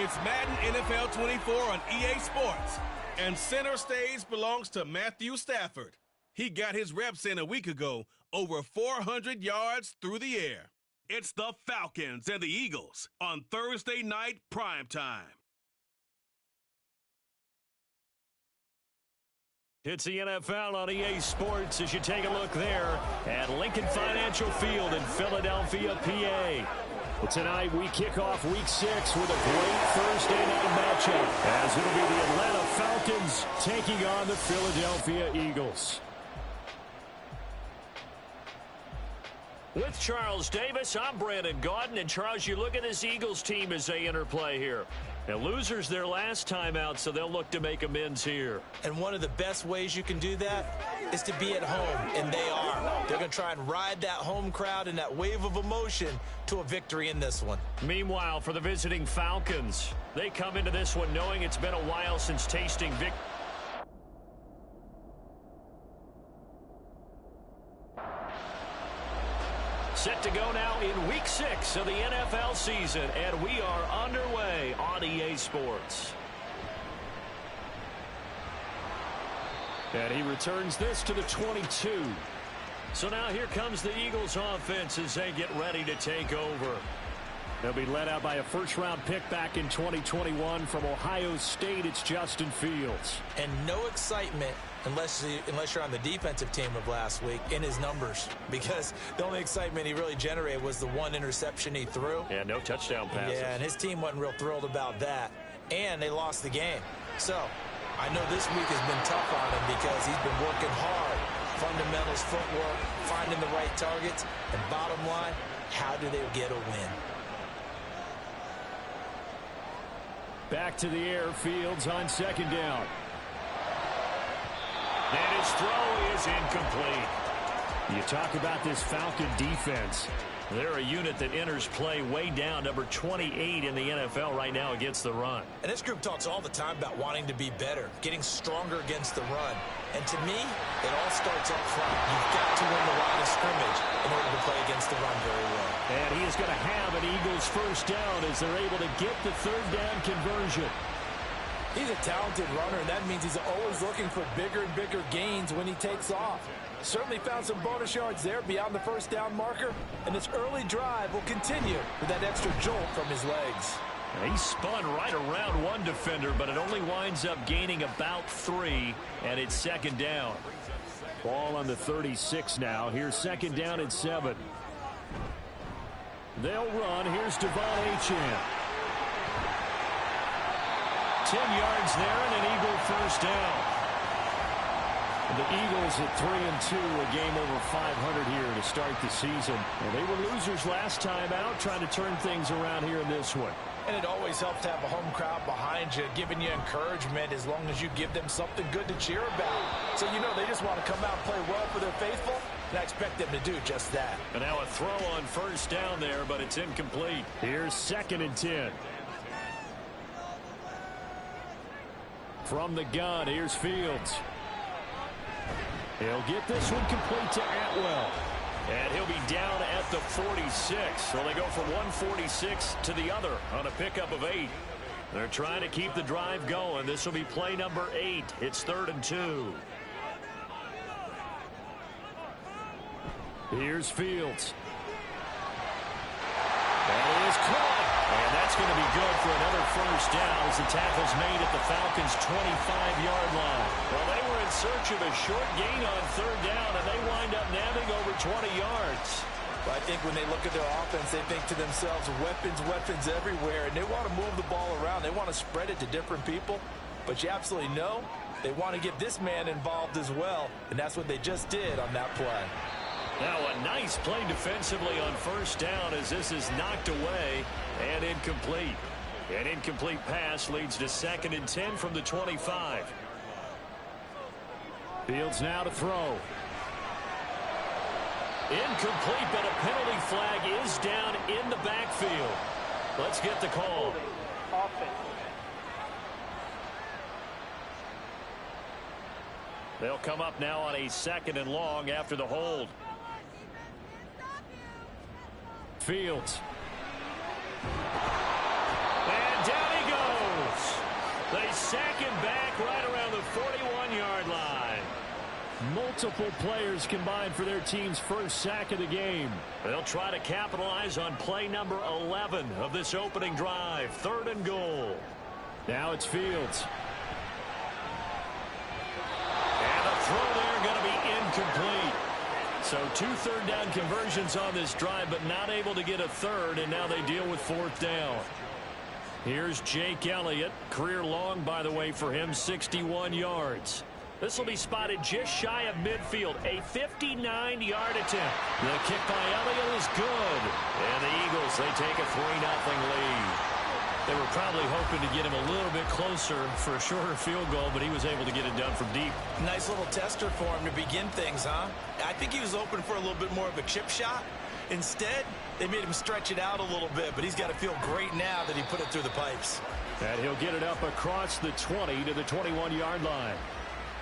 It's Madden NFL 24 on EA Sports, and center stage belongs to Matthew Stafford. He got his reps in a week ago, over 400 yards through the air. It's the Falcons and the Eagles on Thursday night primetime. It's the NFL on EA Sports as you take a look there at Lincoln Financial Field in Philadelphia, PA. Well, tonight we kick off Week 6 with a great Thursday night matchup, as it'll be the Atlanta Falcons taking on the Philadelphia Eagles. With Charles Davis, I'm Brandon Gaudin. And Charles, you look at this Eagles team as they interplay here. Now, losers their last time out, so they'll look to make amends here. And one of the best ways you can do that is to be at home, and they are. They're going to try and ride that home crowd and that wave of emotion to a victory in this one. Meanwhile, for the visiting Falcons, they come into this one knowing it's been a while since tasting victory. Set to go now in Week 6 of the NFL season, and we are underway on EA Sports. And he returns this to the 22. So now here comes the Eagles offense as they get ready to take over. They'll be led out by a first-round pick back in 2021 from Ohio State. It's Justin Fields. And no excitement unless you're on the defensive team of last week in his numbers, because the only excitement he really generated was the one interception he threw. Yeah, no touchdown passes. Yeah, and his team wasn't real thrilled about that. And they lost the game. So I know this week has been tough on him because he's been working hard. Fundamentals, footwork, finding the right targets. And bottom line, how do they get a win? Back to the air, Fields on second down. And his throw is incomplete. You talk about this Falcon defense. They're a unit that enters play way down, number 28 in the NFL right now against the run. And this group talks all the time about wanting to be better, getting stronger against the run. And to me, it all starts up front. You've got to win the line of scrimmage in order to play against the run very well. And he is going to have an Eagles first down as they're able to get the third down conversion. He's a talented runner, and that means he's always looking for bigger and bigger gains when he takes off. Certainly found some bonus yards there beyond the first down marker, and this early drive will continue with that extra jolt from his legs. He spun right around one defender, but it only winds up gaining about 3, and it's second down. Ball on the 36 now. Here's second down at 7. They'll run. Here's Devon Achane. 10 yards there and an Eagle first down. The Eagles at 3-2, a game over 500 here to start the season. And they were losers last time out, trying to turn things around here in this one. And it always helps to have a home crowd behind you, giving you encouragement as long as you give them something good to cheer about. So, you know, they just want to come out and play well for their faithful, and I expect them to do just that. And now a throw on first down there, but it's incomplete. Here's second and 10. From the gun, here's Fields. He'll get this one complete to Atwell. And he'll be down at the 46. So they go from 146 to the other on a pickup of 8. They're trying to keep the drive going. This will be play number 8. It's 3rd and 2. Here's Fields. That is caught. And that's going to be good for another first down as the tackle's made at the Falcons' 25-yard line. Well, they were in search of a short gain on 3rd down, and they wind up nabbing over 20 yards. But I think when they look at their offense, they think to themselves, weapons, weapons everywhere, and they want to move the ball around. They want to spread it to different people. But you absolutely know they want to get this man involved as well, and that's what they just did on that play. Now a nice play defensively on first down as this is knocked away and incomplete. An incomplete pass leads to 2nd and 10 from the 25. Fields now to throw. Incomplete, but a penalty flag is down in the backfield. Let's get the call. They'll come up now on a 2nd and long after the hold. Fields. And down he goes. They sack him back right around the 41-yard line. Multiple players combined for their team's first sack of the game. They'll try to capitalize on play number 11 of this opening drive. 3rd and goal. Now it's Fields. And the throw there going to be incomplete. So 2 third-down conversions on this drive, but not able to get a third, and now they deal with 4th down. Here's Jake Elliott. Career long, by the way, for him, 61 yards. This will be spotted just shy of midfield. A 59-yard attempt. The kick by Elliott is good. And the Eagles, they take a 3-0 lead. They were probably hoping to get him a little bit closer for a shorter field goal, but he was able to get it done from deep. Nice little tester for him to begin things, huh? I think he was open for a little bit more of a chip shot. Instead, they made him stretch it out a little bit, but he's got to feel great now that he put it through the pipes. And he'll get it up across the 20 to the 21-yard line.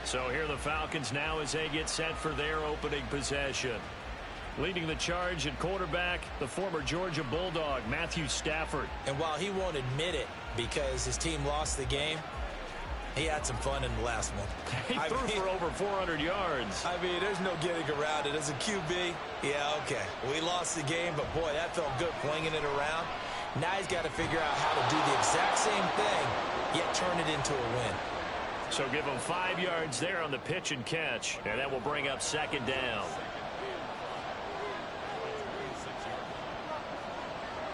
So here are the Falcons now as they get set for their opening possession. Leading the charge at quarterback, the former Georgia Bulldog, Matthew Stafford. And while he won't admit it because his team lost the game, he had some fun in the last one. He threw for over 400 yards. I mean, there's no getting around it. As a QB, yeah, okay. We lost the game, but boy, that felt good flinging it around. Now he's got to figure out how to do the exact same thing, yet turn it into a win. So give him 5 yards there on the pitch and catch, and that will bring up 2nd down.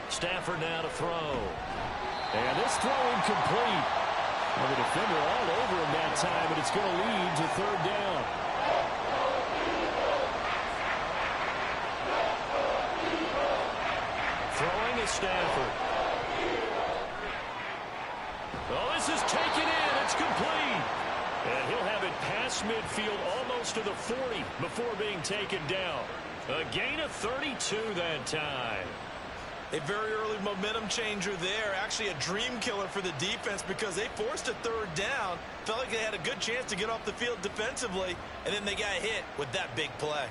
Stafford now to throw. And this throw incomplete. Well, the defender all over him that time, but it's going to lead to 3rd down. Throwing is Stafford. Oh, this is taken in. It's complete. And he'll have it past midfield almost to the 40 before being taken down. A gain of 32 that time. A very early momentum changer there. Actually a dream killer for the defense because they forced a 3rd down. Felt like they had a good chance to get off the field defensively, and then they got hit with that big play.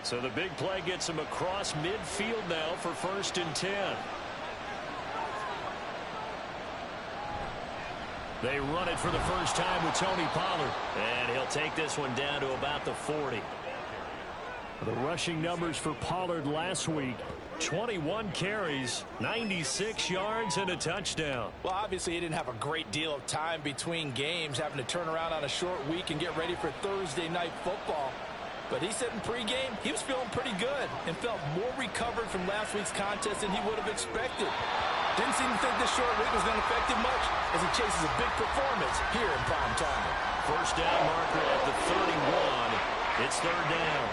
So the big play gets them across midfield now for 1st and 10. They run it for the first time with Tony Pollard. And he'll take this one down to about the 40. The rushing numbers for Pollard last week. 21 carries, 96 yards, and a touchdown. Well, obviously he didn't have a great deal of time between games, having to turn around on a short week and get ready for Thursday night football. But he said in pregame he was feeling pretty good and felt more recovered from last week's contest than he would have expected. Didn't seem to think this short week was going to affect him much as he chases a big performance here in prime time. First down marker at the 31. It's 3rd down.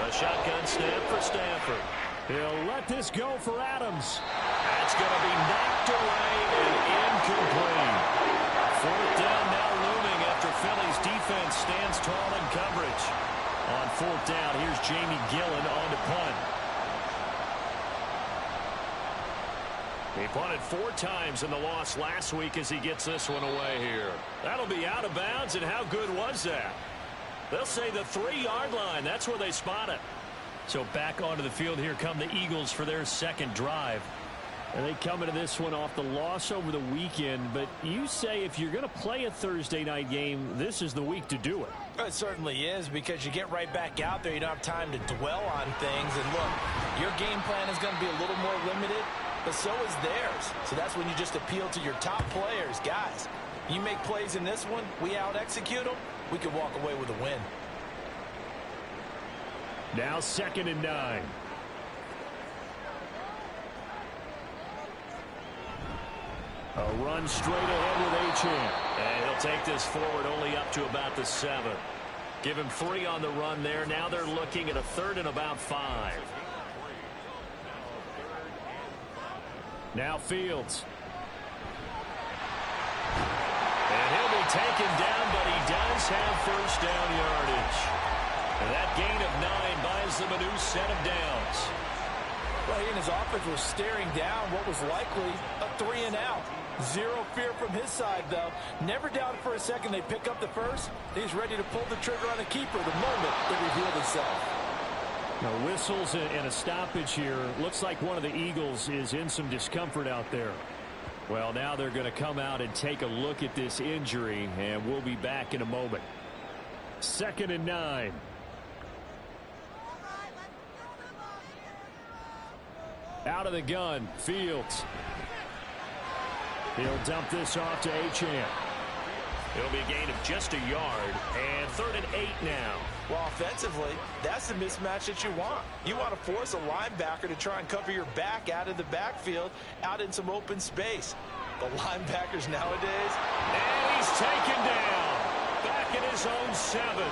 A shotgun snap for Stafford. He'll let this go for Adams. That's going to be knocked away and incomplete. 4th down now looming after Philly's defense stands tall in coverage. On 4th down, here's Jamie Gillen on to punt. He punted 4 times in the loss last week as he gets this one away here. That'll be out of bounds, and how good was that? They'll say the 3-yard line. That's where they spot it. So back onto the field here come the Eagles for their 2nd drive. And they come into this one off the loss over the weekend, but you say if you're going to play a Thursday night game, this is the week to do it. It certainly is because you get right back out there. You don't have time to dwell on things. And look, your game plan is going to be a little more limited, but so is theirs. So that's when you just appeal to your top players. Guys, you make plays in this one, we out-execute them, we can walk away with a win. Now 2nd and 9. A run straight ahead with Achane. And he'll take this forward only up to about the 7. Give him 3 on the run there. Now they're looking at a 3rd and about 5. Now Fields. And he'll be taken down, but he does have first down yardage. And that gain of 9 buys them a new set of downs. Well, he and his offense was staring down what was likely a 3-and-out. Zero fear from his side, though. Never doubted for a second they pick up the first. He's ready to pull the trigger on a keeper the moment it revealed itself. Now, whistles and a stoppage here. Looks like one of the Eagles is in some discomfort out there. Well, now they're going to come out and take a look at this injury, and we'll be back in a moment. 2nd and 9. Out of the gun, Fields. He'll dump this off to Achane. It'll be a gain of just a yard, and 3rd and 8 now. Well, offensively, that's the mismatch that you want. You want to force a linebacker to try and cover your back out of the backfield, out in some open space. The linebackers nowadays. And he's taken down. Back in his own 7.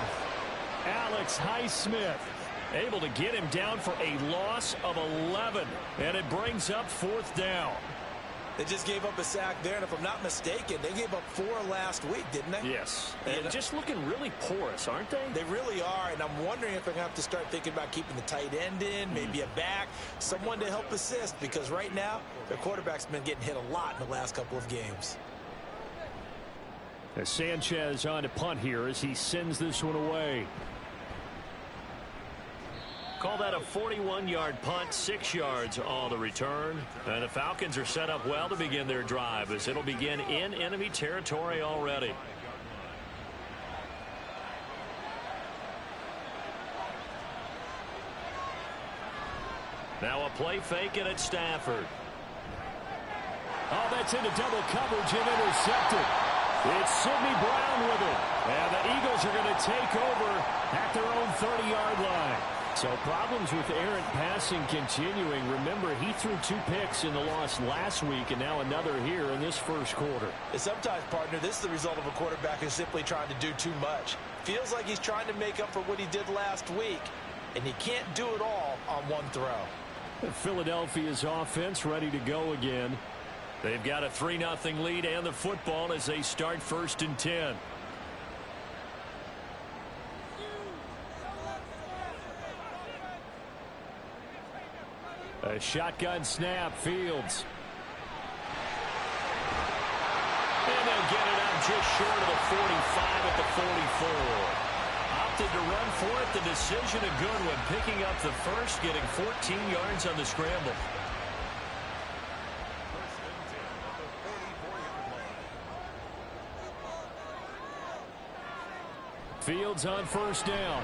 Alex Highsmith able to get him down for a loss of 11. And it brings up 4th down. They just gave up a sack there, and if I'm not mistaken, they gave up 4 last week, didn't they? Yes. And just looking really porous, aren't they? They really are, and I'm wondering if they're going to have to start thinking about keeping the tight end in, maybe a back, someone to help assist, because right now, their quarterback's been getting hit a lot in the last couple of games. As Sanchez on to punt here as he sends this one away. Call that a 41-yard punt, 6 yards on the return. And the Falcons are set up well to begin their drive as it'll begin in enemy territory already. Now a play fake and it's Stafford. Oh, that's into double coverage and intercepted. It's Sidney Brown with it. And the Eagles are going to take over at their own 30-yard line. So problems with errant passing continuing. Remember, he threw 2 picks in the loss last week and now another here in this first quarter. And sometimes, partner, this is the result of a quarterback who's simply trying to do too much. Feels like he's trying to make up for what he did last week, and he can't do it all on one throw. Philadelphia's offense ready to go again. They've got a 3-0 lead and the football as they start 1st and 10. A shotgun snap, Fields. And they'll get it up just short of the 45 at the 44. Opted to run for it. The decision a good one. Picking up the first, getting 14 yards on the scramble. Fields on 1st down.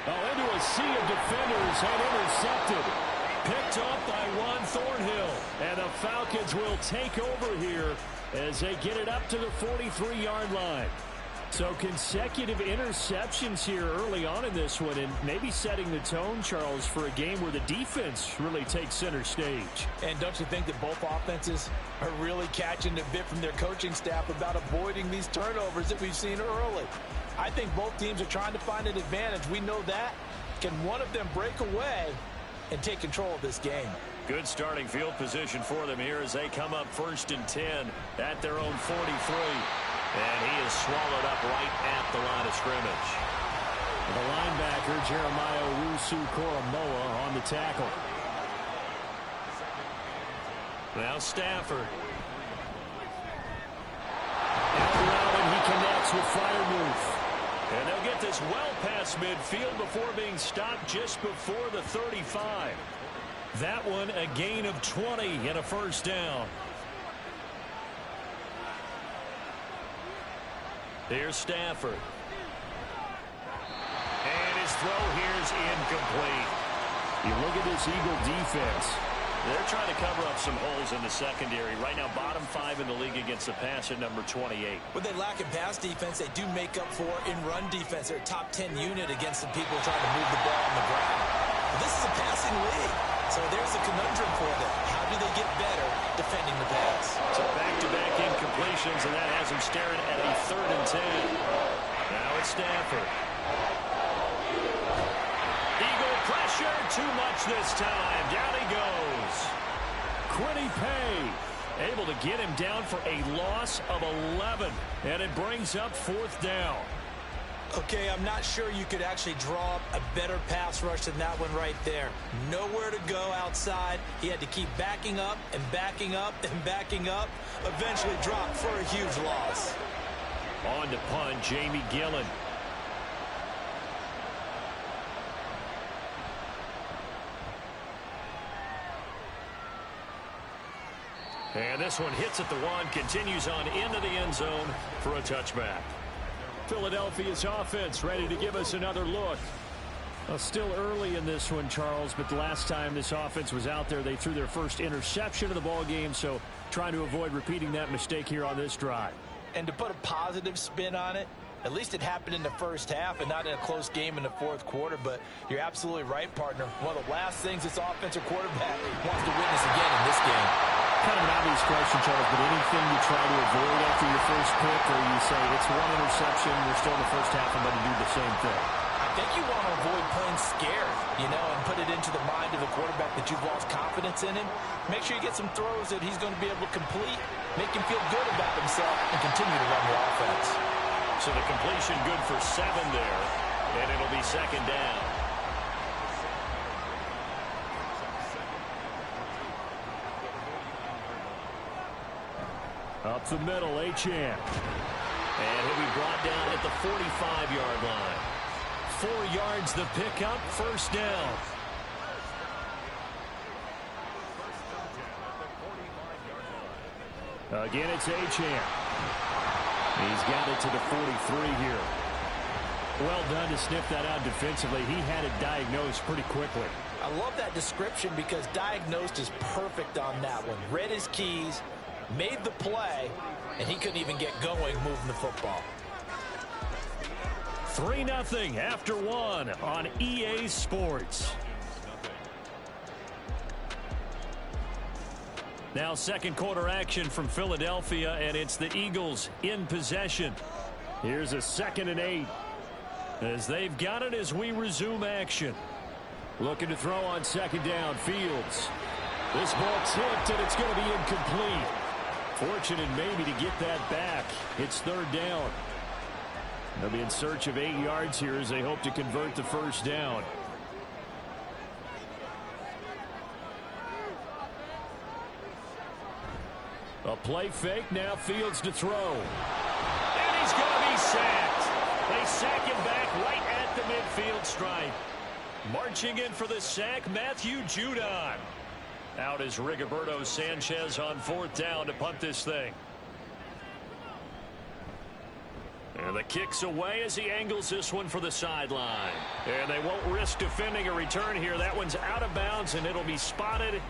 Oh, into a sea of defenders and intercepted. Picked off by Juan Thornhill. And the Falcons will take over here as they get it up to the 43-yard line. So consecutive interceptions here early on in this one, and maybe setting the tone, Charles, for a game where the defense really takes center stage. And don't you think that both offenses are really catching a bit from their coaching staff about avoiding these turnovers that we've seen early? I think both teams are trying to find an advantage. We know that. Can one of them break away and take control of this game? Good starting field position for them here as they come up 1st and 10 at their own 43. And he is swallowed up right at the line of scrimmage. The linebacker, Jeremiah Owusu-Koramoah, on the tackle. Now Stafford. And he connects with Freiermuth. And they'll get this well past midfield before being stopped just before the 35. That one a gain of 20 and a 1st down. Here's Stafford. And his throw here's incomplete. You look at this Eagle defense. They're trying to cover up some holes in the secondary. Right now, bottom 5 in the league against the pass at number 28. When they lack in pass defense, they do make up for in run defense. They're a top 10 unit against the people trying to move the ball on the ground. But this is a passing league, so there's a conundrum for them. How do they get better defending the pass? So back-to-back incompletions, and that has them staring at a 3rd and 10. Now it's Stafford. Eagle pressure, too much this time. Down he goes. Quiddy Pay able to get him down for a loss of 11. And it brings up 4th down. Okay, I'm not sure you could actually draw up a better pass rush than that one right there. Nowhere to go outside. He had to keep backing up and backing up and backing up. Eventually dropped for a huge loss. On to punt, Jamie Gillen. And this one hits at the 1, continues on into the end zone for a touchback. Philadelphia's offense ready to give us another look. Still early in this one, Charles, but the last time this offense was out there, they threw their first interception of the ball game, so trying to avoid repeating that mistake here on this drive. And to put a positive spin on it, at least it happened in the first half and not in a close game in the fourth quarter, but you're absolutely right, partner. One of the last things this offensive quarterback wants to witness again in this game. Kind of an obvious question, Charles, but anything you try to avoid after your first pick, or you say it's one interception, you're still in the first half, I'm going to do the same thing? I think you want to avoid playing scared, and put it into the mind of the quarterback that you've lost confidence in him. Make sure you get some throws that he's going to be able to complete, make him feel good about himself, and continue to run the offense. So the completion good for 7 there, and it'll be second down. Up the middle, Achane. And he'll be brought down at the 45-yard line. 4 yards the pickup, first down. Again, it's Achane. He's got it to the 43 here. Well done to sniff that out defensively. He had it diagnosed pretty quickly. I love that description because diagnosed is perfect on that one. Read his keys, made the play, and he couldn't even get going moving the football. 3-0 after 1 on EA Sports. Now second quarter action from Philadelphia, and it's the Eagles in possession. Here's a 2nd and 8 as they've got it as we resume action. Looking to throw on second down, Fields. This ball tipped, and it's going to be incomplete. Fortunate maybe to get that back. It's 3rd down. They'll be in search of 8 yards here as they hope to convert the first down. A play fake, now Fields to throw. And he's going to be sacked. They sack him back right at the midfield stripe. Marching in for the sack, Matthew Judon. Out is Rigoberto Sanchez on 4th down to punt this thing. And the kick's away as he angles this one for the sideline. And they won't risk defending a return here. That one's out of bounds, and it'll be spotted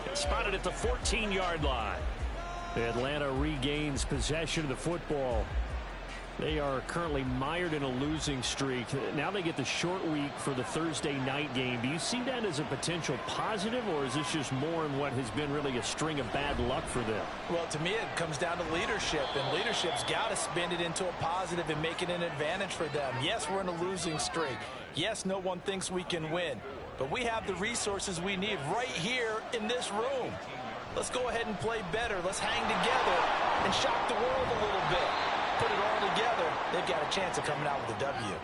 at the 14-yard line. Atlanta regains possession of the football. They are currently mired in a losing streak. Now they get the short week for the Thursday night game. Do you see that as a potential positive, or is this just more in what has been really a string of bad luck for them? Well, to me, it comes down to leadership, and leadership's got to spin it into a positive and make it an advantage for them. Yes, we're in a losing streak. Yes, no one thinks we can win, but we have the resources we need right here in this room. Let's go ahead and play better. Let's hang together and shock the world a little bit. Put it all together, they've got a chance of coming out with a W.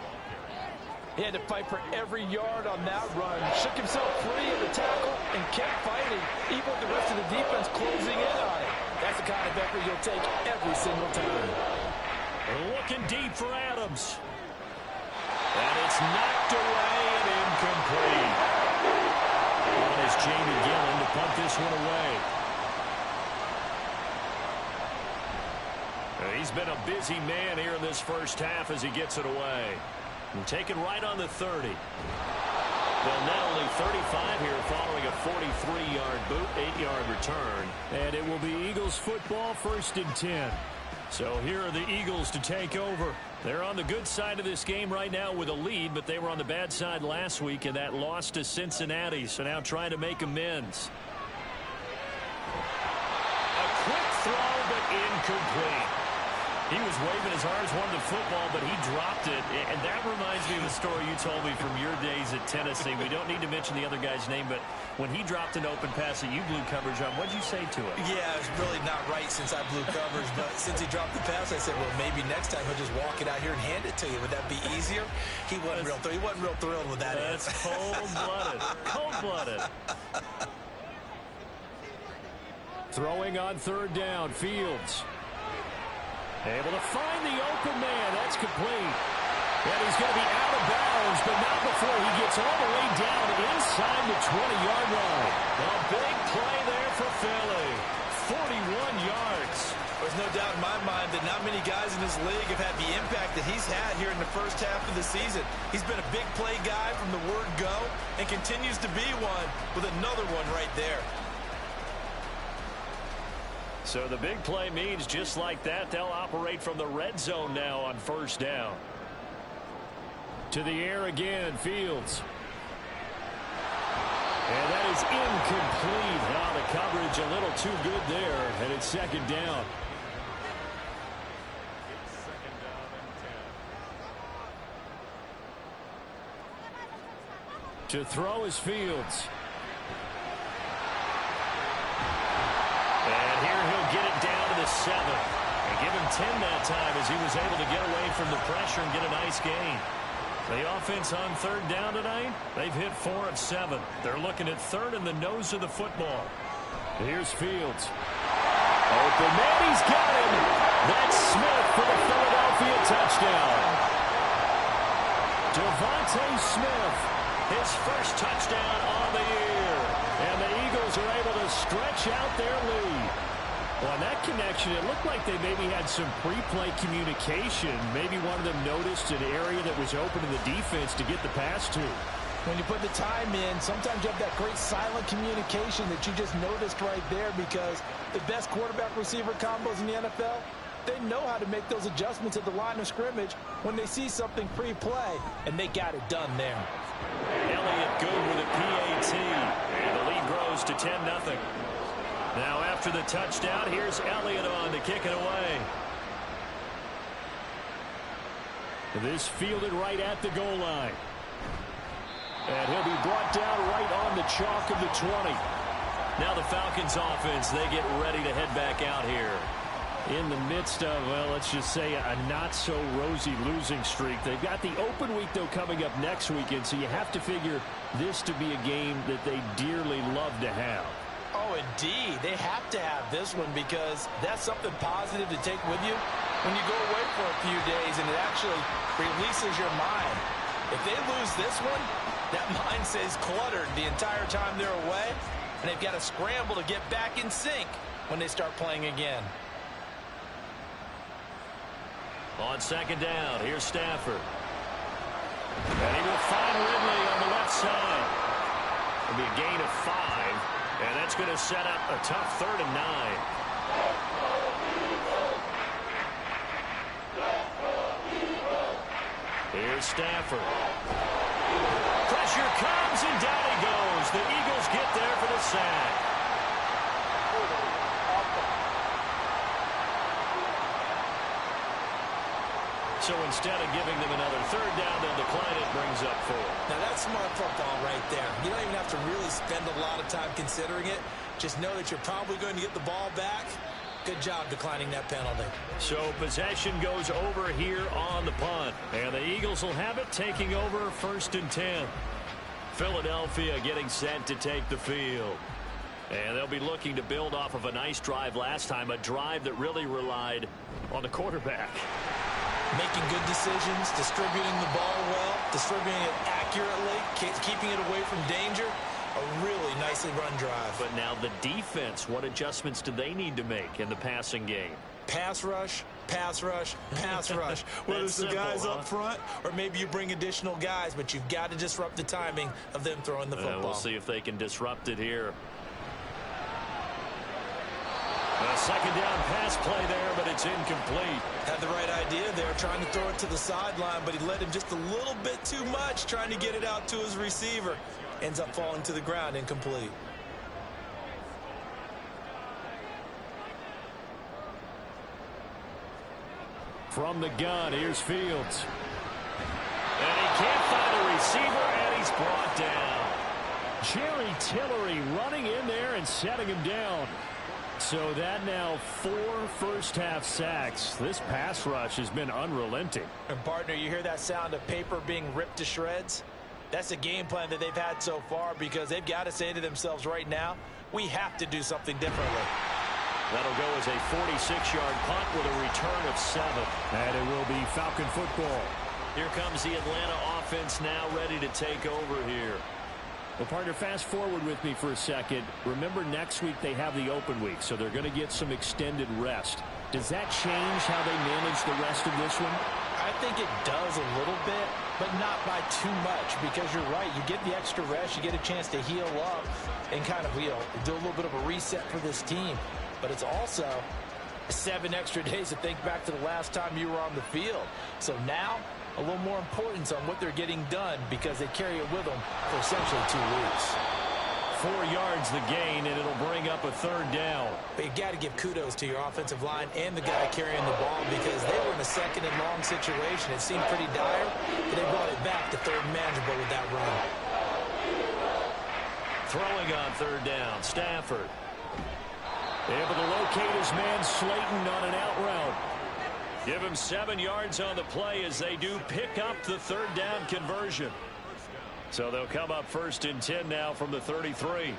He had to fight for every yard on that run. Shook himself free of the tackle and kept fighting, even with the rest of the defense closing in on it. That's the kind of effort you'll take every single time. Looking deep for Adams. And it's knocked away and incomplete. On is Jamie Gillen to punt this one away. He's been a busy man here in this first half as he gets it away. And taken right on the 30. Well, now only 35 here following a 43-yard boot, 8-yard return. And it will be Eagles football, 1st and 10. So here are the Eagles to take over. They're on the good side of this game right now with a lead, but they were on the bad side last week in that loss to Cincinnati. So now trying to make amends. A quick throw, but incomplete. He was waving as hard as wanted the football, but he dropped it. And that reminds me of a story you told me from your days at Tennessee. We don't need to mention the other guy's name, but when he dropped an open pass that you blew coverage on, what did you say to it? Yeah, it's really not right since I blew coverage, but since he dropped the pass, I said, well, maybe next time he'll just walk it out here and hand it to you. Would that be easier? He wasn't real thrilled with that. That's cold-blooded. Cold-blooded. Throwing on 3rd down, Fields. Able to find the open man. That's complete. And he's going to be out of bounds, but not before he gets all the way down inside the 20-yard line. A big play there for Philly. there's no doubt in my mind that not many guys in this league have had the impact that he's had here in the first half of the season. He's been a big play guy from the word go and continues to be one with another one right there. So the big play means just like that, they'll operate from the red zone now on first down. To the air again, Fields. And that is incomplete. Now the coverage a little too good there, and it's second down. To throw is Fields. And here he'll get it down to the 7. And give him 10 that time as he was able to get away from the pressure and get a nice gain. The offense on third down tonight, they've hit 4 of 7. They're looking at third in the nose of the football. Here's Fields. Open man, he's got him. That's Smith for the Philadelphia touchdown. Devontae Smith, his first touchdown on the year. And the Eagles are able to stretch out their lead. Well, on that connection, it looked like they maybe had some pre-play communication. Maybe one of them noticed an area that was open in the defense to get the pass to. When you put the time in, sometimes you have that great silent communication that you just noticed right there, because the best quarterback-receiver combos in the NFL, they know how to make those adjustments at the line of scrimmage when they see something pre-play, and they got it done there. Elliott good with a PAT. And the lead grows to 10-0. Now after the touchdown, here's Elliott on to kick it away. This fielded right at the goal line. And he'll be brought down right on the chalk of the 20. Now the Falcons offense, they get ready to head back out here. In the midst of, well, let's just say a not-so-rosy losing streak. They've got the open week, though, coming up next weekend, so you have to figure this to be a game that they dearly love to have. Oh, indeed. They have to have this one, because that's something positive to take with you when you go away for a few days, and it actually releases your mind. If they lose this one, that mind stays cluttered the entire time they're away, and they've got to scramble to get back in sync when they start playing again. On second down, here's Stafford. And he will find Ridley on the left side. It'll be a gain of 5, and that's going to set up a tough 3rd and 9. Here's Stafford. Pressure comes, and down he goes. The Eagles get there for the sack. So instead of giving them another 3rd down, they'll decline it, brings up 4. Now that's smart football right there. You don't even have to really spend a lot of time considering it. Just know that you're probably going to get the ball back. Good job declining that penalty. So possession goes over here on the punt. And the Eagles will have it, taking over 1st and 10. Philadelphia getting set to take the field. And they'll be looking to build off of a nice drive last time, a drive that really relied on the quarterback. Making good decisions, distributing the ball well, distributing it accurately, keeping it away from danger. A really nicely run drive. But now the defense, what adjustments do they need to make in the passing game? Pass rush, pass rush, pass rush. Whether it's the guys up front or maybe you bring additional guys, but you've got to disrupt the timing of them throwing the football. We'll see if they can disrupt it here. A second down pass play there, but it's incomplete. Had the right idea there, trying to throw it to the sideline, but he led him just a little bit too much, trying to get it out to his receiver. Ends up falling to the ground, incomplete. From the gun, here's Fields. And he can't find a receiver, and he's brought down. Jerry Tillery running in there and setting him down. So that now 4 first-half sacks. This pass rush has been unrelenting. And partner, you hear that sound of paper being ripped to shreds? That's the game plan that they've had so far, because they've got to say to themselves right now, we have to do something differently. That'll go as a 46-yard punt with a return of 7. And it will be Falcon football. Here comes the Atlanta offense now ready to take over here. Well, partner, fast forward with me for a second. Remember, next week they have the open week, so they're going to get some extended rest. Does that change how they manage the rest of this one? I think it does a little bit, but not by too much, because you're right. You get the extra rest. You get a chance to heal up and kind of, do a little bit of a reset for this team. But it's also 7 extra days to think back to the last time you were on the field. So now, a little more importance on what they're getting done because they carry it with them for essentially 2 weeks. 4 yards the gain, and it'll bring up a 3rd down. But you got to give kudos to your offensive line and the guy carrying the ball because they were in a 2nd and long situation. It seemed pretty dire, but they brought it back to 3rd and manageable with that run. Throwing on 3rd down, Stafford. Able to locate his man Slayton on an out route. Give him 7 yards on the play as they do pick up the 3rd down conversion. So they'll come up 1st and 10 now from the 33.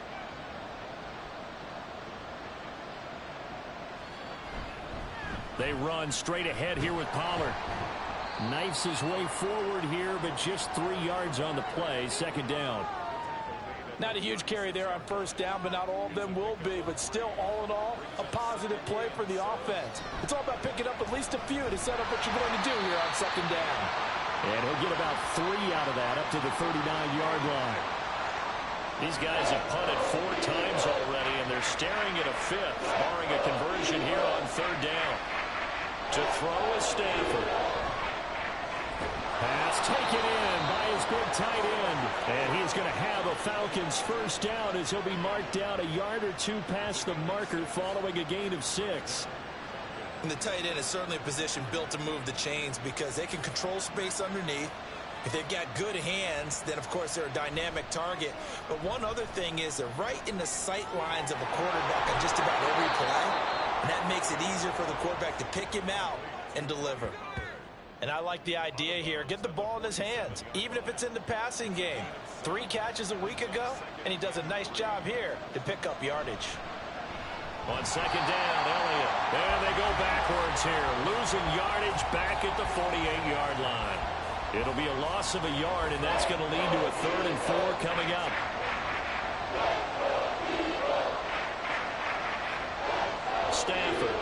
They run straight ahead here with Pollard. Knifes his way forward here, but just 3 yards on the play. 2nd down. Not a huge carry there on 1st down, but not all of them will be. But still, all in all, a positive play for the offense. It's all about picking up at least a few to set up what you're going to do here on 2nd down. And he'll get about 3 out of that up to the 39-yard line. These guys have punted 4 times already, and they're staring at a 5th, barring a conversion here on 3rd down. To throw is Stafford. Pass taken in by his big tight end. And he's going to have a Falcons 1st down as he'll be marked down a yard or 2 past the marker following a gain of 6. And the tight end is certainly a position built to move the chains because they can control space underneath. If they've got good hands, then, of course, they're a dynamic target. But one other thing is they're right in the sight lines of a quarterback on just about every play. And that makes it easier for the quarterback to pick him out and deliver. And I like the idea here. Get the ball in his hands, even if it's in the passing game. 3 catches a week ago, and he does a nice job here to pick up yardage. On 2nd down, Elliott. And they go backwards here. Losing yardage back at the 48-yard line. It'll be a loss of a yard, and that's going to lead to a 3rd and 4 coming up. Stafford.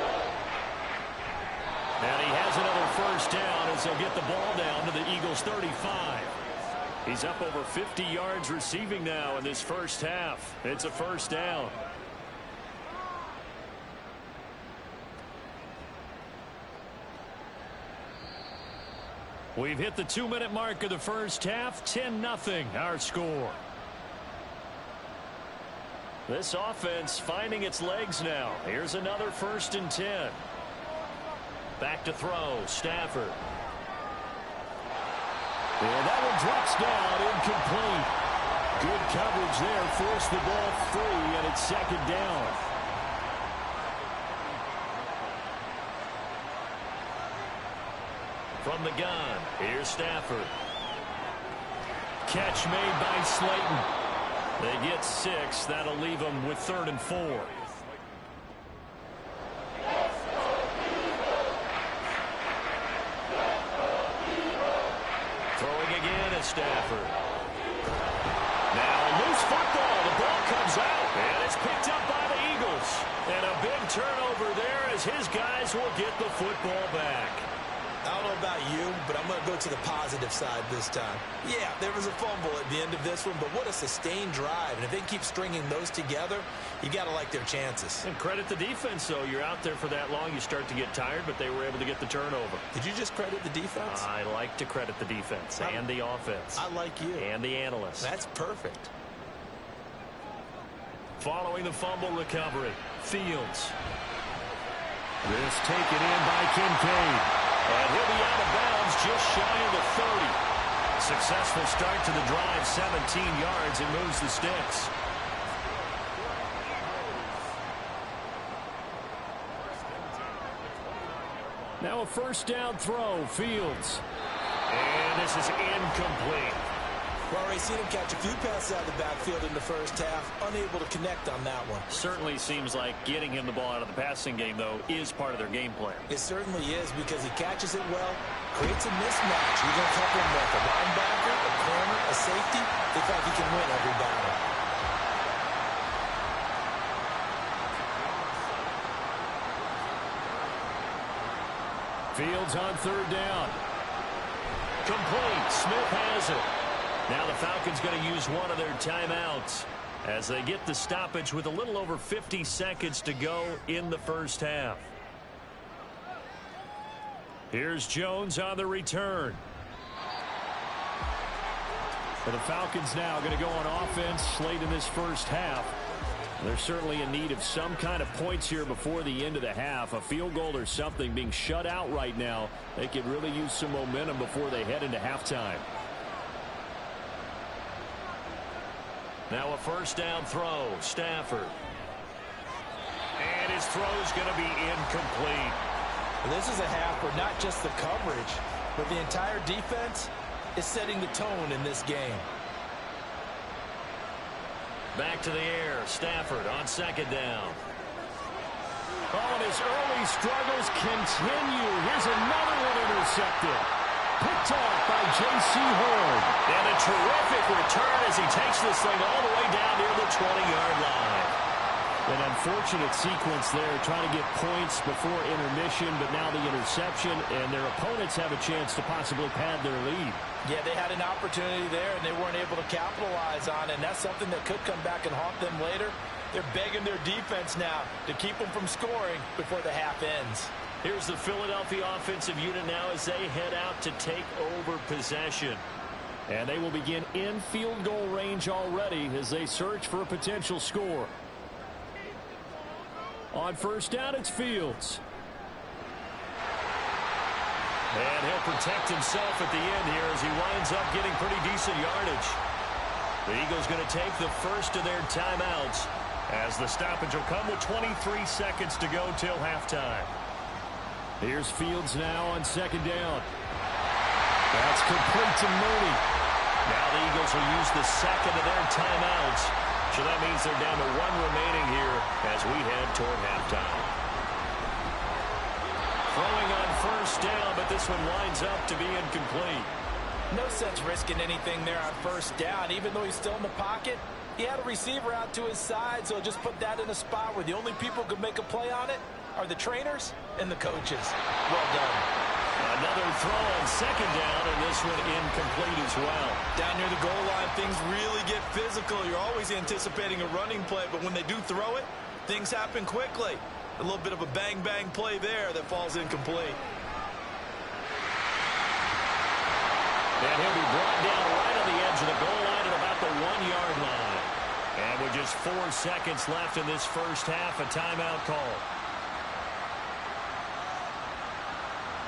And he has another 1st down as they'll get the ball down to the Eagles' 35. He's up over 50 yards receiving now in this 1st half. It's a 1st down. We've hit the 2-minute mark of the 1st half. 10-0 our score. This offense finding its legs now. Here's another 1st and 10. Back to throw, Stafford. And that one drops down, incomplete. Good coverage there, forced the ball free, and it's 2nd down. From the gun, here's Stafford. Catch made by Slayton. They get 6. That'll leave them with 3rd and 4. Throwing again is Stafford. Now loose football. The ball comes out, and it's picked up by the Eagles. And a big turnover there as his guys will get the football back. I don't know about you, but I'm going to go to the positive side this time. Yeah, there was a fumble at the end of this one, but what a sustained drive. And if they keep stringing those together, you got to like their chances. And credit the defense, though. You're out there for that long, you start to get tired, but they were able to get the turnover. Did you just credit the defense? I like to credit the defense and the offense. I like you. And the analysts. That's perfect. Following the fumble recovery, Fields. This taken in by Kincaid. And he'll be out of bounds just shy of the 30. Successful start to the drive, 17 yards, and moves the sticks. Now a 1st down throw, Fields. And this is incomplete. Well, already seen him catch a few passes out of the backfield in the 1st half, unable to connect on that one. Certainly seems like getting him the ball out of the passing game, though, is part of their game plan. It certainly is because he catches it well, creates a mismatch. You're going to couple him with a linebacker, a corner, a safety. They think he can win every battle. Fields on third down. Complete. Smith has it. Now the Falcons going to use one of their timeouts as they get the stoppage with a little over 50 seconds to go in the first half. Here's Jones on the return. For the Falcons now going to go on offense late in this first half. They're certainly in need of some kind of points here before the end of the half. A field goal or something. Being shut out right now, they could really use some momentum before they head into halftime. Now a first down throw. Stafford. And his throw's going to be incomplete. This is a half where not just the coverage, but the entire defense is setting the tone in this game. Back to the air. Stafford on second down. Oh, and his early struggles continue. Here's another one intercepted. Picked off by J.C. Horn. And a terrific return as he takes this thing all the way down near the 20-yard line. An unfortunate sequence there, trying to get points before intermission, but now the interception, and their opponents have a chance to possibly pad their lead. Yeah, they had an opportunity there, and they weren't able to capitalize on it, and that's something that could come back and haunt them later. They're begging their defense now to keep them from scoring before the half ends. Here's the Philadelphia offensive unit now as they head out to take over possession. And they will begin in field goal range already as they search for a potential score. On first down, it's Fields. And he'll protect himself at the end here as he winds up getting pretty decent yardage. The Eagles going to take the first of their timeouts as the stoppage will come with 23 seconds to go till halftime. Here's Fields now on second down. That's complete to Mooney. Now the Eagles will use the second of their timeouts. So that means they're down to one remaining here as we head toward halftime. Throwing on first down, but this one winds up to be incomplete. No sense risking anything there on first down. Even though he's still in the pocket, he had a receiver out to his side, so just put that in a spot where the only people who could make a play on it are the trainers and the coaches. Well done. Another throw on second down, and this one incomplete as well. Down near the goal line, things really get physical. You're always anticipating a running play, but when they do throw it, things happen quickly. A little bit of a bang-bang play there that falls incomplete. And he'll be brought down right on the edge of the goal line at about the 1-yard line. And with just 4 seconds left in this first half, a timeout call.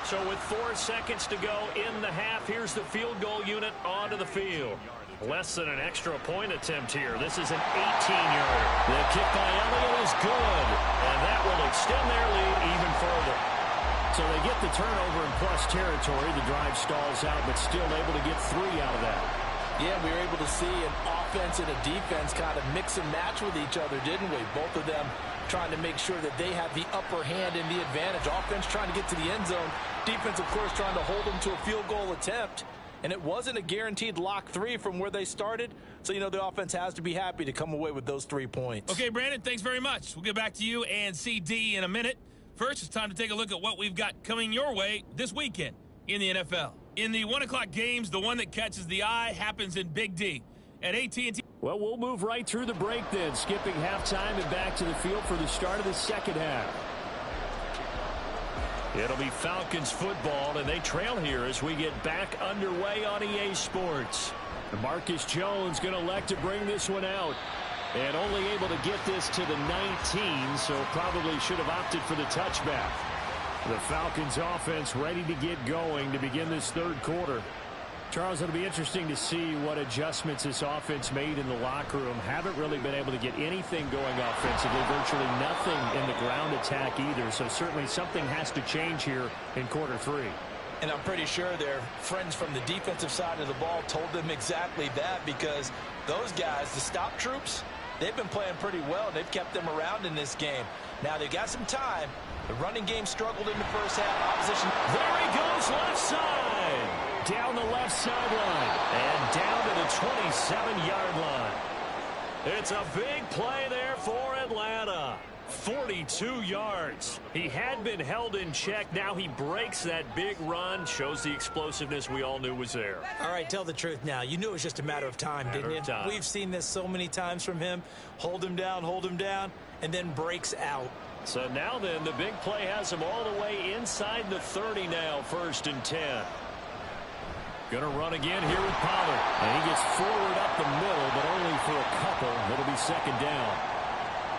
So with 4 seconds to go in the half, here's the field goal unit onto the field. Less than an extra point attempt here. This is an 18-yarder. The kick by Elliott is good. And that will extend their lead even further. So they get the turnover in plus territory. The drive stalls out, but still able to get 3 out of that. Yeah, we were able to see an offense and a defense kind of mix and match with each other, didn't we? Both of them trying to make sure that they have the upper hand and the advantage. Offense trying to get to the end zone. Defense, of course, trying to hold them to a field goal attempt. And it wasn't a guaranteed lock 3 from where they started. So, you know, the offense has to be happy to come away with those 3 points. Okay, Brandon, thanks very much. We'll get back to you and CD in a minute. First, it's time to take a look at what we've got coming your way this weekend in the NFL. In the 1 o'clock games, the one that catches the eye happens in Big D at AT&T. Well, we'll move right through the break then, skipping halftime and back to the field for the start of the second half. It'll be Falcons football, and they trail here as we get back underway on EA Sports. Marcus Jones going to elect to bring this one out. And only able to get this to the 19, so probably should have opted for the touchback. The Falcons offense ready to get going to begin this third quarter. Charles, it'll be interesting to see what adjustments this offense made in the locker room. Haven't really been able to get anything going offensively, virtually nothing in the ground attack either. So certainly something has to change here in quarter 3. And I'm pretty sure their friends from the defensive side of the ball told them exactly that, because those guys, the stop troops, they've been playing pretty well. They've kept them around in this game. Now they've got some time. The running game struggled in the first half. Opposition. There he goes left side. Down the left sideline. And down to the 27-yard line. It's a big play there for Atlanta. 42 yards. He had been held in check. Now he breaks that big run. Shows the explosiveness we all knew was there. All right, tell the truth now. You knew it was just a matter of time, didn't you? We've seen this so many times from him. Hold him down, and then breaks out. So now then, the big play has him all the way inside the 30 now, 1st and 10. Going to run again here with Pollard. And he gets forward up the middle, but only for a couple. It'll be 2nd down.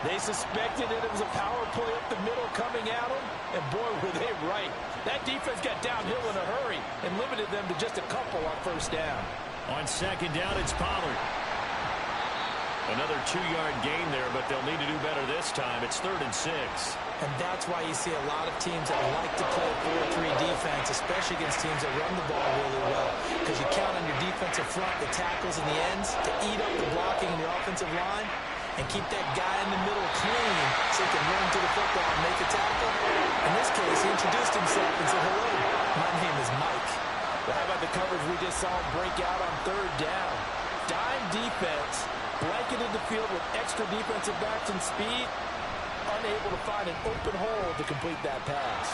They suspected that it was a power play up the middle coming at them, and boy, were they right. That defense got downhill in a hurry and limited them to just a couple on 1st down. On 2nd down, it's Pollard. Another 2-yard gain there, but they'll need to do better this time. It's 3rd and 6. And that's why you see a lot of teams that like to play 4-3 defense, especially against teams that run the ball really well, because you count on your defensive front, the tackles and the ends, to eat up the blocking in the offensive line and keep that guy in the middle clean so he can run to the football and make a tackle. In this case, he introduced himself and said, "Hello, my name is Mike." Well, how about the coverage we just saw him break out on 3rd down? Dime defense, blanketed the field with extra defensive backs and speed, unable to find an open hole to complete that pass.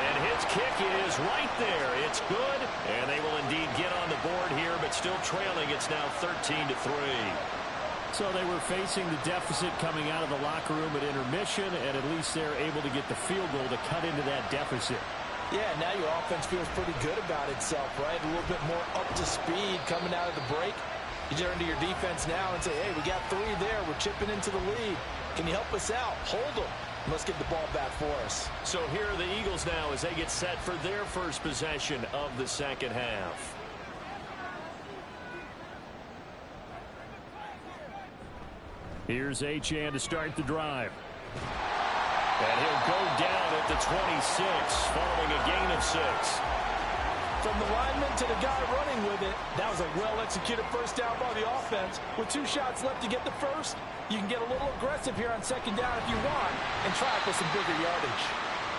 And his kick is right there. It's good, and they will indeed get on the board here, but still trailing. It's now 13-3. So they were facing the deficit coming out of the locker room at intermission, and at least they're able to get the field goal to cut into that deficit. Yeah, now your offense feels pretty good about itself, right? A little bit more up to speed coming out of the break. You turn to your defense now and say, hey, we got 3 there. We're chipping into the lead. Can you help us out? Hold them. Let's get the ball back for us. So here are the Eagles now as they get set for their first possession of the 2nd half. Here's Achane to start the drive. And he'll go down at the 26, following a gain of 6. From the lineman to the guy running with it, that was a well-executed 1st down by the offense. With 2 shots left to get the first, you can get a little aggressive here on 2nd down if you want and try for some bigger yardage.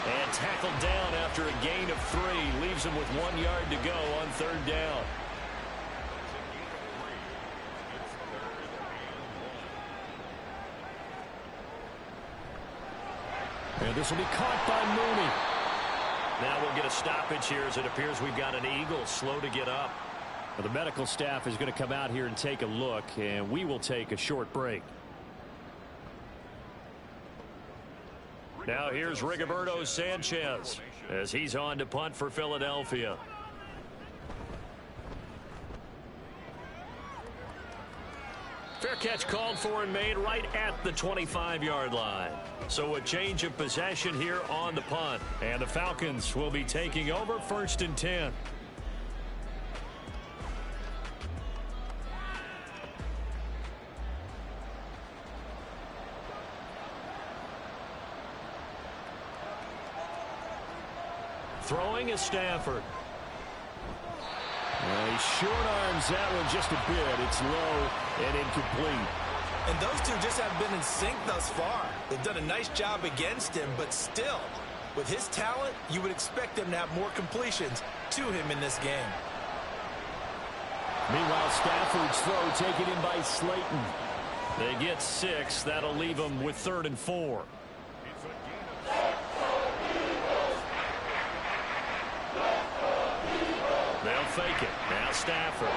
And tackled down after a gain of 3. Leaves him with 1 yard to go on 3rd down. And this will be caught by Mooney. Now we'll get a stoppage here as it appears we've got an Eagle slow to get up. Well, the medical staff is going to come out here and take a look, and we will take a short break. Now here's Rigoberto Sanchez as he's on to punt for Philadelphia. Fair catch called for and made right at the 25-yard line. So a change of possession here on the punt. And the Falcons will be taking over 1st and 10. Throwing is Stafford. He short arms that one just a bit. It's low and incomplete. And those two just haven't been in sync thus far. They've done a nice job against him, but still, with his talent, you would expect them to have more completions to him in this game. Meanwhile, Stafford's throw taken in by Slayton. They get 6. That'll leave them with 3rd and 4. They'll fake it. Now Stafford.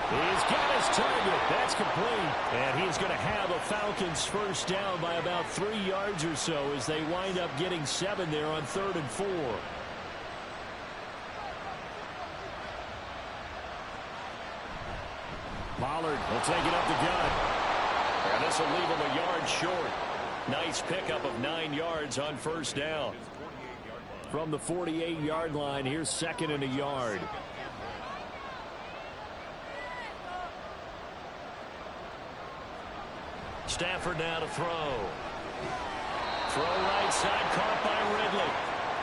He's got his target. That's complete. And he's going to have a Falcons 1st down by about 3 yards or so as they wind up getting 7 there on 3rd and 4. Pollard will take it up the gut. And this will leave him a yard short. Nice pickup of 9 yards on 1st down. From the 48-yard line, here's 2nd and a yard. Stafford now to throw. Throw right side, caught by Ridley.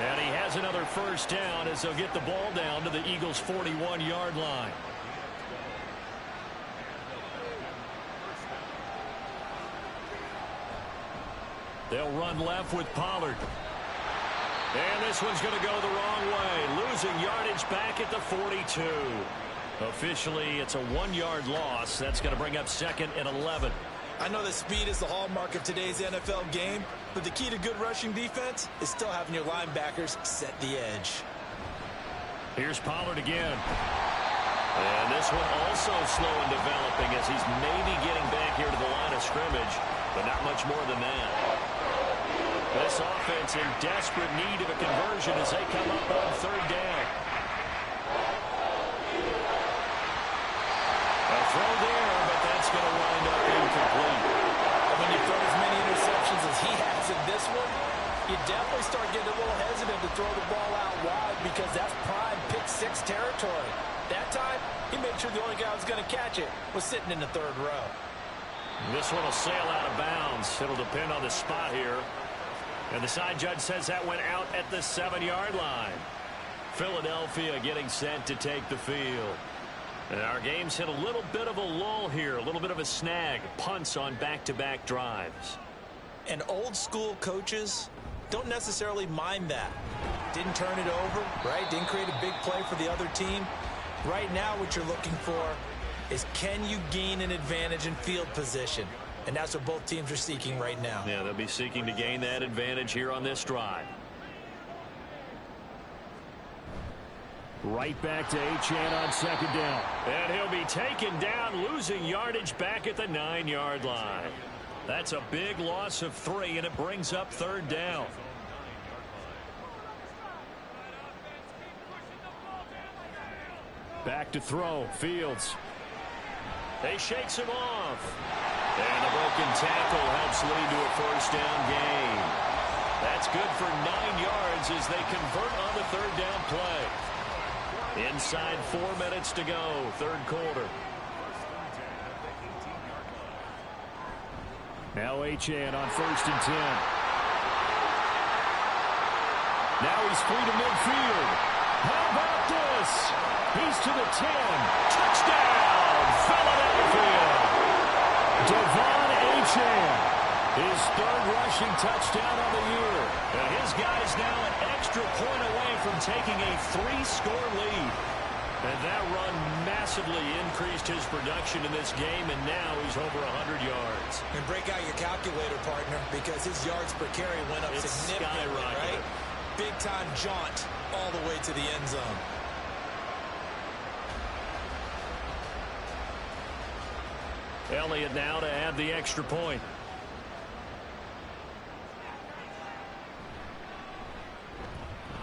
And he has another 1st down as they'll get the ball down to the Eagles' 41-yard line. They'll run left with Pollard. And this one's going to go the wrong way. Losing yardage back at the 42. Officially, it's a 1-yard loss. That's going to bring up 2nd and 11. I know that speed is the hallmark of today's NFL game, but the key to good rushing defense is still having your linebackers set the edge. Here's Pollard again. And this one also slow in developing as he's maybe getting back here to the line of scrimmage, but not much more than that. This offense in desperate need of a conversion as they come up on third down. A throw there, but that's going to wind up incomplete. When you throw as many interceptions as he has in this one, you definitely start getting a little hesitant to throw the ball out wide because that's prime pick six territory. That time, he made sure the only guy who was going to catch it was sitting in the third row. This one will sail out of bounds. It'll depend on the spot here. And the side judge says that went out at the 7-yard line. Philadelphia getting set to take the field. And our game's hit a little bit of a lull here, a little bit of a snag. Punts on back-to-back drives. And old school coaches don't necessarily mind that. Didn't turn it over, right? Didn't create a big play for the other team. Right now what you're looking for is can you gain an advantage in field position? And that's what both teams are seeking right now. Yeah, they'll be seeking to gain that advantage here on this drive. Right back to Achane on second down. And he'll be taken down, losing yardage back at the 9-yard line. That's a big loss of 3, and it brings up third down. Back to throw. Fields. They shakes him off. And the broken tackle helps lead to a first down gain. That's good for 9 yards as they convert on the third down play. Inside 4 minutes to go, third quarter. Now Achane on first and 10. Now he's free to midfield. How about this? He's to the 10. Touchdown, Philadelphia. Devon Achane, his third rushing touchdown of the year. And his guy's now an extra point away from taking a 3-score lead. And that run massively increased his production in this game, and now he's over 100 yards. And break out your calculator, partner, because his yards per carry went up significantly, right? Big-time jaunt all the way to the end zone. Elliott now to add the extra point.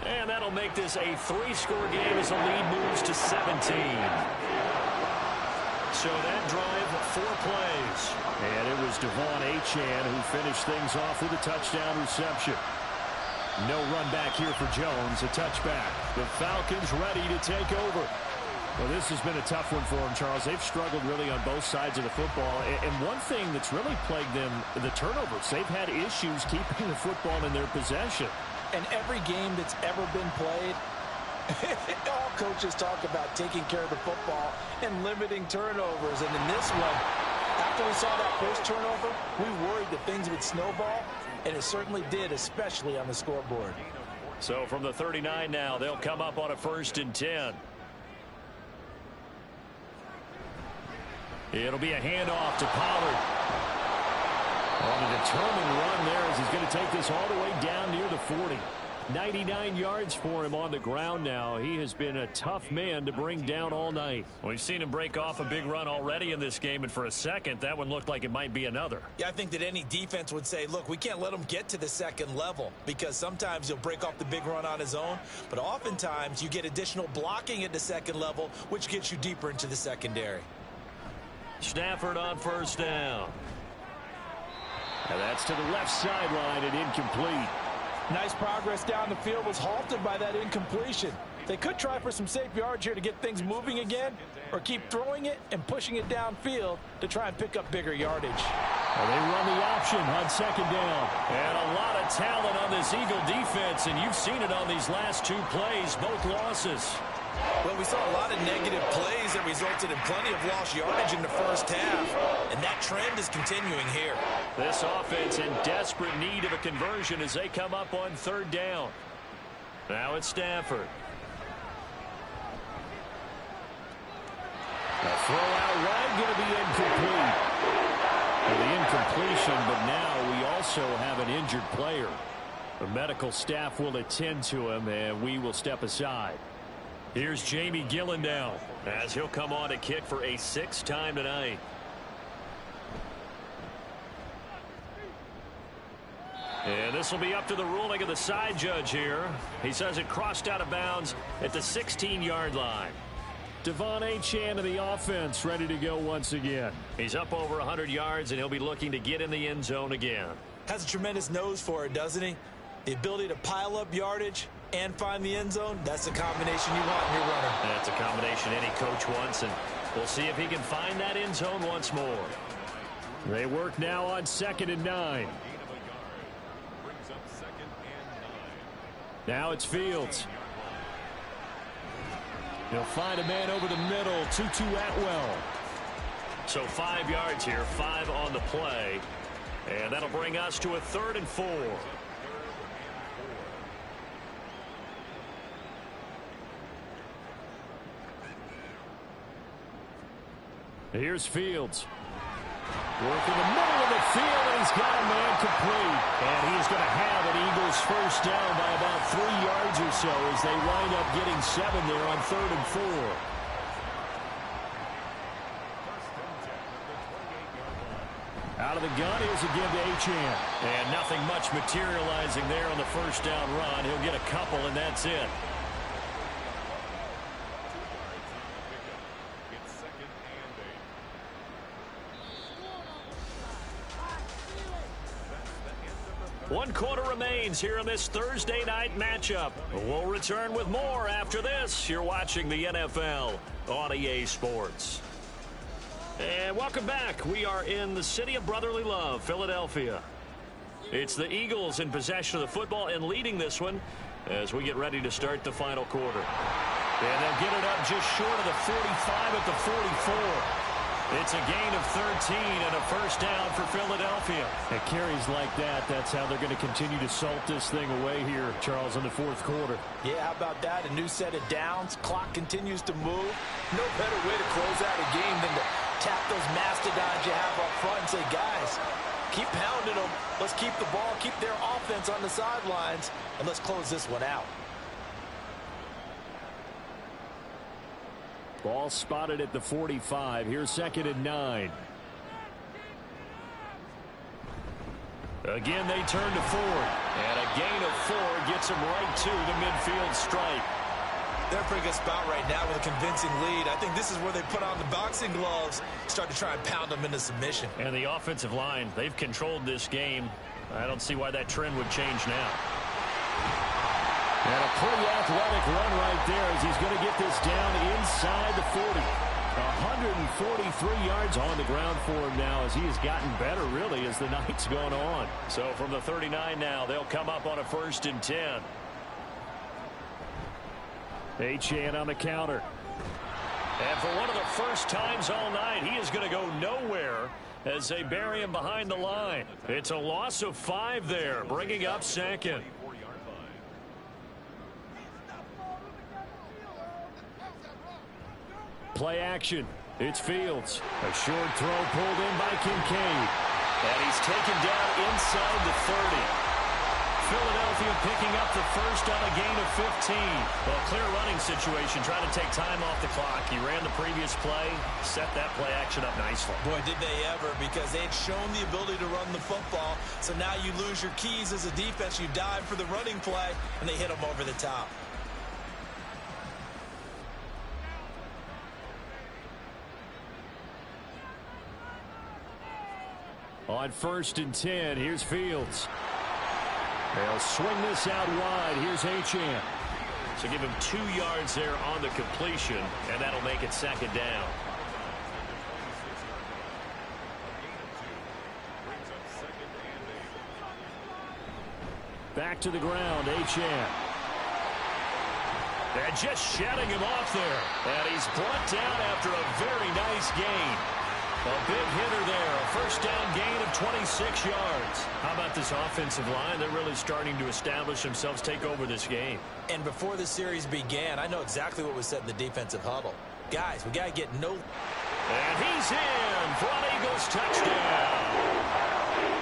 And that'll make this a 3-score game as the lead moves to 17. So that drive, 4 plays. And it was Devon Achane who finished things off with a touchdown reception. No run back here for Jones, a touchback. The Falcons ready to take over. Well, this has been a tough one for them, Charles. They've struggled really on both sides of the football. And one thing that's really plagued them, the turnovers. They've had issues keeping the football in their possession. And every game that's ever been played, all coaches talk about taking care of the football and limiting turnovers. And in this one, after we saw that first turnover, we worried that things would snowball, and it certainly did, especially on the scoreboard. So from the 39 now, they'll come up on a first and 10. It'll be a handoff to Pollard. On a determined run there as he's going to take this all the way down near the 40. 99 yards for him on the ground now. He has been a tough man to bring down all night. We've seen him break off a big run already in this game, and for a second, that one looked like it might be another. Yeah, I think that any defense would say, look, we can't let him get to the second level because sometimes he'll break off the big run on his own, but oftentimes you get additional blocking at the second level, which gets you deeper into the secondary. Stafford on first down. And that's to the left sideline and incomplete. Nice progress down the field was halted by that incompletion. They could try for some safe yards here to get things moving again, or keep throwing it and pushing it downfield to try and pick up bigger yardage. Well, they run the option on second down. And a lot of talent on this Eagle defense, and you've seen it on these last 2 plays, both losses. Well, we saw a lot of negative plays that resulted in plenty of lost yardage in the first half, and that trend is continuing here. This offense in desperate need of a conversion as they come up on third down. Now it's Stafford. A throw out right, going to be incomplete. For the incompletion, but now we also have an injured player. The medical staff will attend to him, and we will step aside. Here's Jamie Gillen now, as he'll come on to kick for a 6th time tonight. And this will be up to the ruling of the side judge here. He says it crossed out of bounds at the 16-yard line. Devon Achane of the offense ready to go once again. He's up over 100 yards, and he'll be looking to get in the end zone again. Has a tremendous nose for it, doesn't he? The ability to pile up yardage and find the end zone, that's the combination you want in your runner. That's a combination any coach wants, and we'll see if he can find that end zone once more. They work now on 2nd and 9. Now it's Fields. He'll find a man over the middle, Tutu Atwell. So 5 yards here, 5 on the play. And that'll bring us to a 3rd and 4. Here's Fields. Work in the middle of the field, and he's got a man complete. And he's going to have an Eagles first down by about 3 yards or so as they wind up getting 7 there on 3rd and 4. Out of the gun, here's again to Achane. And nothing much materializing there on the first down run. He'll get a couple, and that's it. One quarter remains here in this Thursday night matchup. We'll return with more after this. You're watching the NFL on EA Sports. And welcome back. We are in the city of brotherly love, Philadelphia. It's the Eagles in possession of the football and leading this one as we get ready to start the final quarter. And they'll get it up just short of the 45 at the 44. It's a gain of 13 and a first down for Philadelphia. At carries like that, that's how they're going to continue to salt this thing away here, Charles, in the 4th quarter. Yeah, how about that? A new set of downs. Clock continues to move. No better way to close out a game than to tap those mastodons you have up front and say, guys, keep pounding them. Let's keep the ball, keep their offense on the sidelines, and let's close this one out. Ball spotted at the 45. Here's 2nd and 9. Again, they turn to Ford. And a gain of 4 gets him right to the midfield stripe. They're in a pretty good spot right now with a convincing lead. I think this is where they put on the boxing gloves, start to try and pound them into submission. And the offensive line, they've controlled this game. I don't see why that trend would change now. And a pretty athletic run right there as he's going to get this down inside the 40. 143 yards on the ground for him now as he has gotten better, really, as the night's gone on. So from the 39 now, they'll come up on a 1st and 10. Achane on the counter. And for one of the first times all night, he is going to go nowhere as they bury him behind the line. It's a loss of 5 there, bringing up 2nd. Play action. It's Fields. A short throw pulled in by Kincaid. And he's taken down inside the 30. Philadelphia picking up the first on a gain of 15. Well, clear running situation, trying to take time off the clock. He ran the previous play, set that play action up nicely. Boy, did they ever, because they had shown the ability to run the football. So now you lose your keys as a defense. You dive for the running play, and they hit them over the top. On 1st and 10, here's Fields. They'll swing this out wide. Here's Achane. So give him 2 yards there on the completion, and that'll make it 2nd down. Back to the ground, Achane. And just shutting him off there. And he's brought down after a very nice gain. A big hitter there. A first down gain of 26 yards. How about this offensive line? They're really starting to establish themselves, take over this game. And before the series began, I know exactly what was said in the defensive huddle. Guys, we got to get no... And he's in for an Eagles touchdown.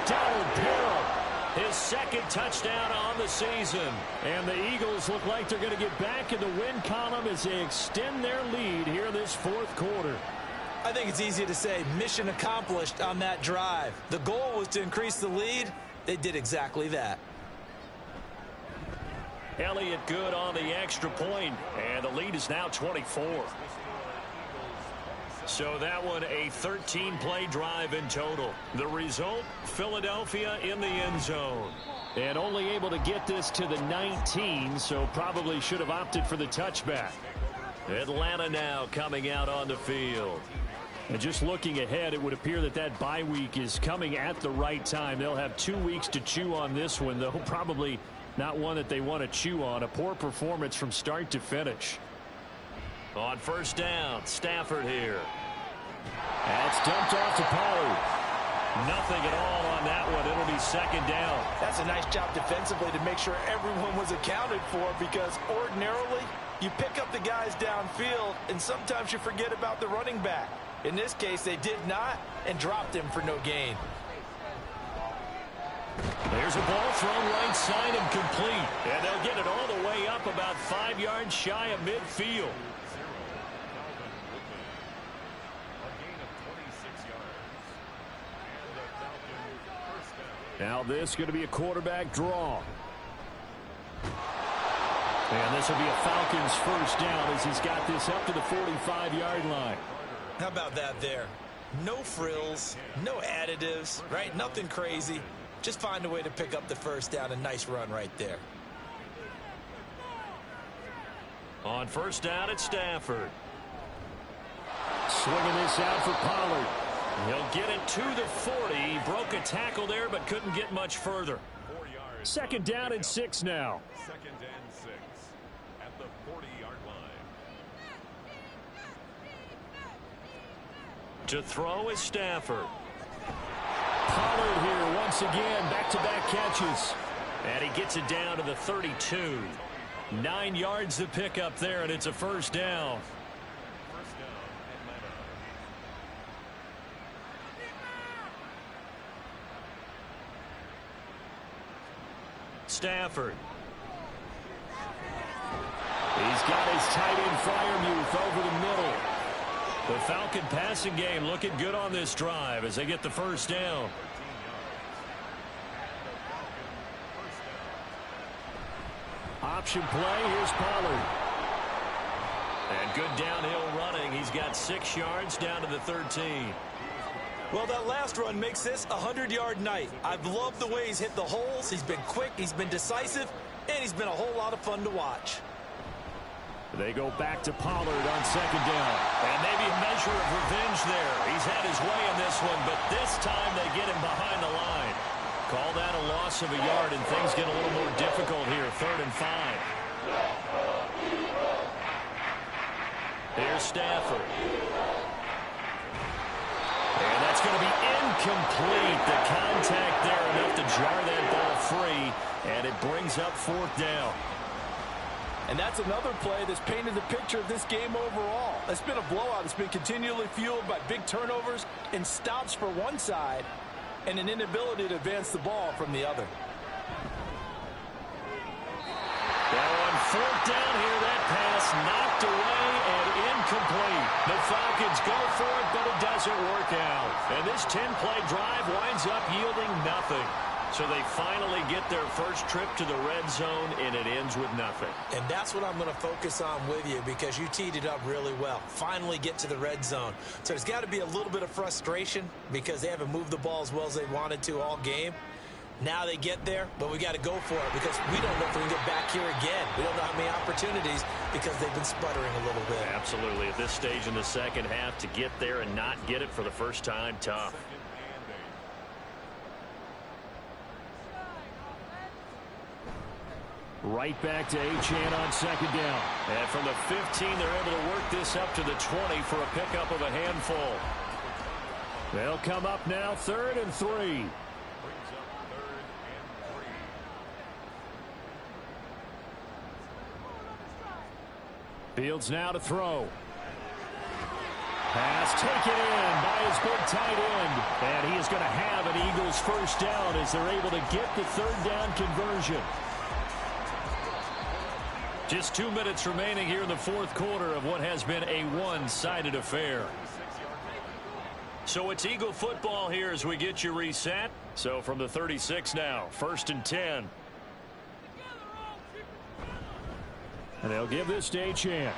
Donald Parham, his second touchdown on the season. And the Eagles look like they're going to get back in the win column as they extend their lead here in this fourth quarter. I think it's easy to say mission accomplished on that drive. The goal was to increase the lead. They did exactly that. Elliott good on the extra point, and the lead is now 24. So that one a 13-play drive in total. The result, Philadelphia in the end zone. And only able to get this to the 19, so probably should have opted for the touchback. Atlanta now coming out on the field. And just looking ahead, it would appear that that bye week is coming at the right time. They'll have 2 weeks to chew on this one, though probably not one that they want to chew on. A poor performance from start to finish. On first down, Stafford here. That's dumped off to Pollard. Nothing at all on that one. It'll be second down. That's a nice job defensively to make sure everyone was accounted for, because ordinarily you pick up the guys downfield and sometimes you forget about the running back. In this case, they did not and dropped him for no gain. There's a ball thrown right side and complete. And they'll get it all the way up about 5 yards shy of midfield. Now this is going to be a quarterback draw. And this will be a Falcons first down as he's got this up to the 45-yard line. How about that there? No frills, no additives, right? Nothing crazy. Just find a way to pick up the first down. A nice run right there. On first down, it's Stafford. Swinging this out for Pollard. He'll get it to the 40. He broke a tackle there, but couldn't get much further. Second down and 6 now. Second and 6 at the 40-yard line. To throw is Stafford. Pollard here once again, back-to-back catches. And he gets it down to the 32. 9 yards to pick up there, and it's a first down. First down, Atlanta. Stafford. He's got his tight end Freiermuth over the middle. The Falcon passing game looking good on this drive as they get the first down. Option play, here's Pollard. And good downhill running. He's got 6 yards down to the 13. Well, that last run makes this a 100-yard night. I've loved the way he's hit the holes. He's been quick, he's been decisive, and he's been a whole lot of fun to watch. They go back to Pollard on second down. And maybe a measure of revenge there. He's had his way in this one, but this time they get him behind the line. Call that a loss of a yard, and things get a little more difficult here. 3rd and 5. Here's Stafford. And that's going to be incomplete. The contact there enough to jar that ball free, and it brings up 4th down. And that's another play that's painted the picture of this game overall. It's been a blowout. It's been continually fueled by big turnovers and stops for one side and an inability to advance the ball from the other. Now on 4th down here, that pass knocked away and incomplete. The Falcons go for it, but it doesn't work out. And this 10-play drive winds up yielding nothing. So they finally get their first trip to the red zone, and it ends with nothing. And that's what I'm going to focus on with you, because you teed it up really well. Finally get to the red zone. So there's got to be a little bit of frustration because they haven't moved the ball as well as they wanted to all game. Now they get there, but we got to go for it because we don't know if we can get back here again. We don't know how many opportunities because they've been sputtering a little bit. Absolutely. At this stage in the second half, to get there and not get it for the first time, tough. Right back to Achane on second down. And from the 15, they're able to work this up to the 20 for a pickup of a handful. They'll come up now 3rd and 3. Brings up 3rd and 3. Fields now to throw. Pass taken in by his big tight end. And he is going to have an Eagles first down as they're able to get the third down conversion. Just 2 minutes remaining here in the fourth quarter of what has been a one-sided affair. So it's Eagle football here as we get you reset. So from the 36 now, 1st and 10. And they'll give this to Achane.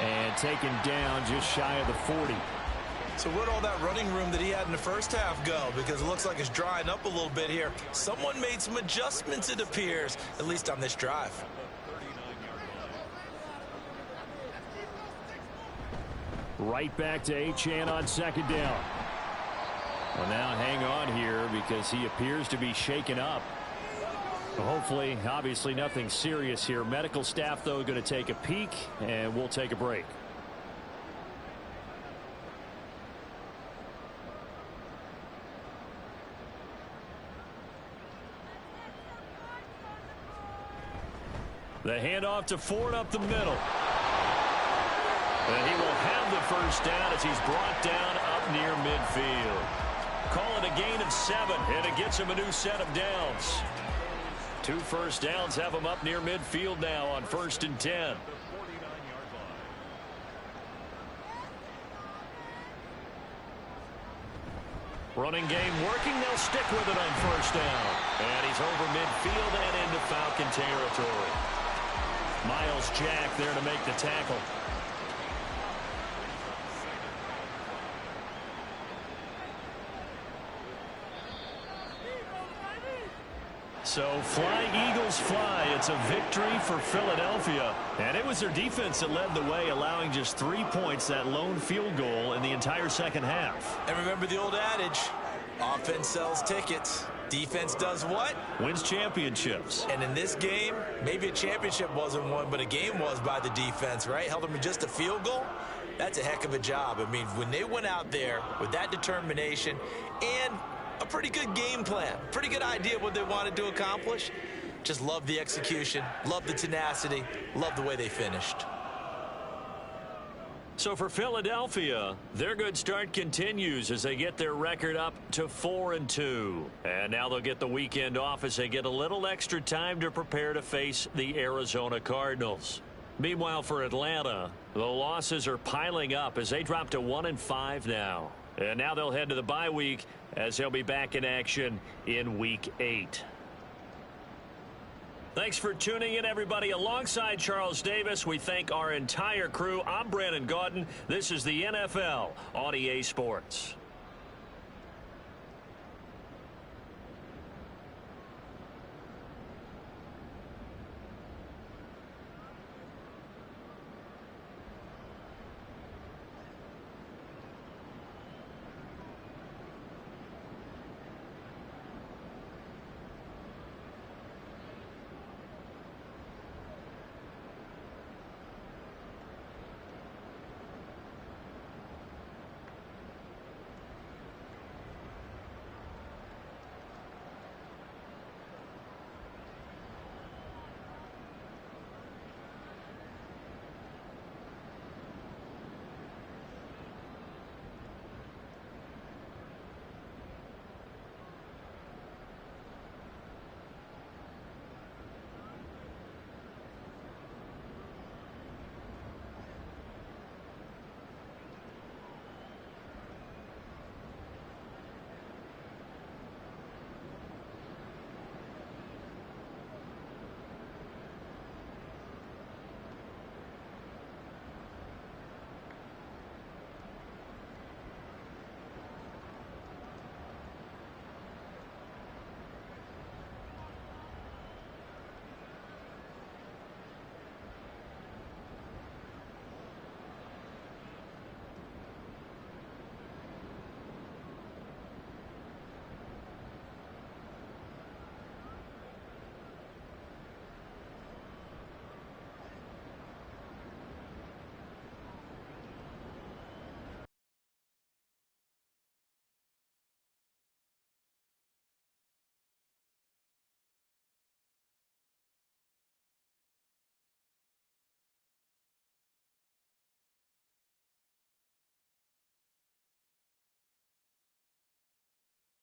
And taken down just shy of the 40. So where'd all that running room that he had in the first half go? Because it looks like it's drying up a little bit here. Someone made some adjustments, it appears, at least on this drive. Right back to Achane on 2nd down. Well, now hang on here because he appears to be shaken up. Hopefully, obviously nothing serious here. Medical staff, though, going to take a peek, and we'll take a break. The handoff to Ford up the middle. And he will have the first down as he's brought down up near midfield. Call it a gain of 7, and it gets him a new set of downs. 2 first downs have him up near midfield now on 1st and 10. Running game working. They'll stick with it on 1st down. And he's over midfield and into Falcon territory. Miles Jack there to make the tackle. So fly, Eagles, fly. It's a victory for Philadelphia. And it was their defense that led the way, allowing just 3 points, that lone field goal in the entire second half. And remember the old adage, offense sells tickets. Defense does what? Wins championships. And in this game, maybe a championship wasn't won, but a game was by the defense, right? Held them to just a field goal. That's a heck of a job. I mean, when they went out there with that determination and a pretty good game plan, pretty good idea of what they wanted to accomplish, just love the execution, love the tenacity, love the way they finished. So for Philadelphia, their good start continues as they get their record up to 4-2. And now they'll get the weekend off as they get a little extra time to prepare to face the Arizona Cardinals. Meanwhile, for Atlanta, the losses are piling up as they drop to 1-5 now. And now they'll head to the bye week as they'll be back in action in Week 8. Thanks for tuning in, everybody. Alongside Charles Davis, we thank our entire crew. I'm Brandon Gaudin. This is the NFL on EA Sports.